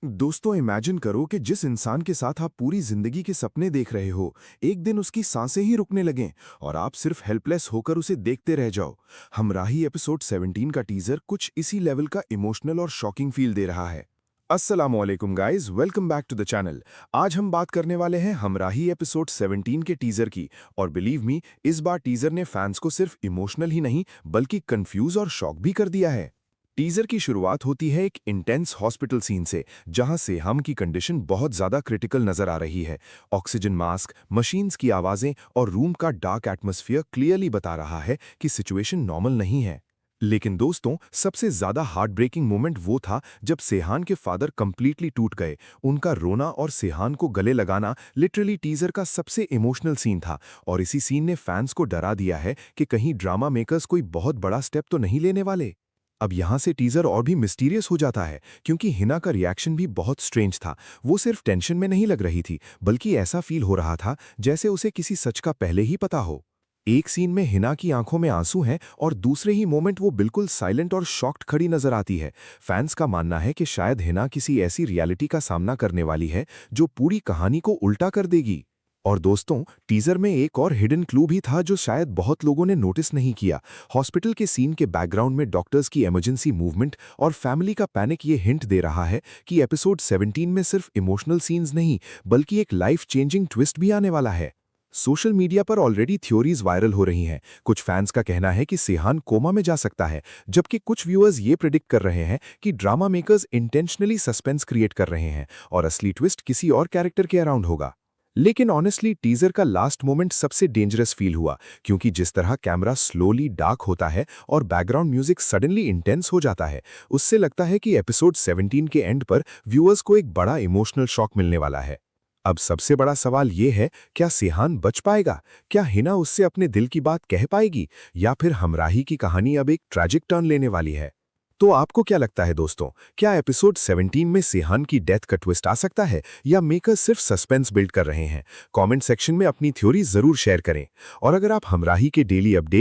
दोस्तों, इमेजिन करो कि जिस इंसान के साथ आप पूरी जिंदगी के सपने देख रहे हो, एक दिन उसकी सांसें ही रुकने लगें और आप सिर्फ हेल्पलेस होकर उसे देखते रह जाओ। हमराही एपिसोड 17 का टीजर कुछ इसी लेवल का इमोशनल और शॉकिंग फील दे रहा है। अस्सलामुअलैकुम guys, welcome back to the channel. आज हम बात करने वाले हैं हमराही एपिसोड 17 के टीजर की, और बिलीव मी, इस बार टीजर ने फैंस को सिर्फ इमोशनल ही नहीं बल्कि कंफ्यूज और शॉक भी कर दिया है। टीजर की शुरुआत होती है एक इंटेंस हॉस्पिटल सीन से, जहां सेहाम की कंडीशन बहुत ज्यादा क्रिटिकल नजर आ रही है। ऑक्सीजन मास्क, मशीन्स की आवाजें और रूम का डार्क एटमॉस्फेयर क्लियरली बता रहा है कि सिचुएशन नॉर्मल नहीं है। लेकिन दोस्तों, सबसे ज्यादा हार्ट ब्रेकिंग मोमेंट वो था जब सेहान के फादर कंप्लीटली टूट गए। उनका रोना और सेहान को गले लगाना लिटरली टीजर का सबसे इमोशनल सीन था, और इसी सीन ने फैंस को डरा दिया है कि कहीं ड्रामा मेकर्स कोई बहुत बड़ा स्टेप तो नहीं लेने वाले। अब यहाँ से टीजर और भी मिस्टीरियस हो जाता है, क्योंकि हिना का रिएक्शन भी बहुत स्ट्रेंज था। वो सिर्फ टेंशन में नहीं लग रही थी, बल्कि ऐसा फील हो रहा था जैसे उसे किसी सच का पहले ही पता हो। एक सीन में हिना की आंखों में आंसू हैं और दूसरे ही मोमेंट वो बिल्कुल साइलेंट और शॉक्ड खड़ी नजर आती है। फैंस का मानना है कि शायद हिना किसी ऐसी रियलिटी का सामना करने वाली है जो पूरी कहानी को उल्टा कर देगी। और दोस्तों, टीजर में एक और हिडन क्लू भी था जो शायद बहुत लोगों ने नोटिस नहीं किया। हॉस्पिटल के सीन के बैकग्राउंड में डॉक्टर्स की इमरजेंसी मूवमेंट और फैमिली का पैनिक ये हिंट दे रहा है कि एपिसोड 17 में सिर्फ इमोशनल सीन्स नहीं बल्कि एक लाइफ चेंजिंग ट्विस्ट भी आने वाला है। सोशल मीडिया पर ऑलरेडी थ्योरीज वायरल हो रही हैं। कुछ फैंस का कहना है कि सेहान कोमा में जा सकता है, जबकि कुछ व्यूअर्स ये प्रिडिक्ट कर रहे हैं कि drama makers intentionally suspense create कर रहे हैं और असली ट्विस्ट किसी और कैरेक्टर के अराउंड होगा। लेकिन ऑनेस्टली टीजर का लास्ट मोमेंट सबसे डेंजरस फील हुआ, क्योंकि जिस तरह कैमरा स्लोली डार्क होता है और बैकग्राउंड म्यूजिक सडनली इंटेंस हो जाता है, उससे लगता है कि एपिसोड 17 के एंड पर व्यूअर्स को एक बड़ा इमोशनल शॉक मिलने वाला है। अब सबसे बड़ा सवाल ये है, क्या सेहान बच पाएगा? क्या हिना उससे अपने दिल की बात कह पाएगी, या फिर हमराही की कहानी अब एक ट्रैजिक टर्न लेने वाली है? तो आपको क्या लगता है दोस्तों, क्या एपिसोड 17 में सेहान की डेथ का ट्विस्ट आ सकता है, या मेकर्स सिर्फ सस्पेंस बिल्ड कर रहे हैं? कमेंट सेक्शन में अपनी थ्योरी जरूर शेयर करें। और अगर आप हमराही के डेली अपडेट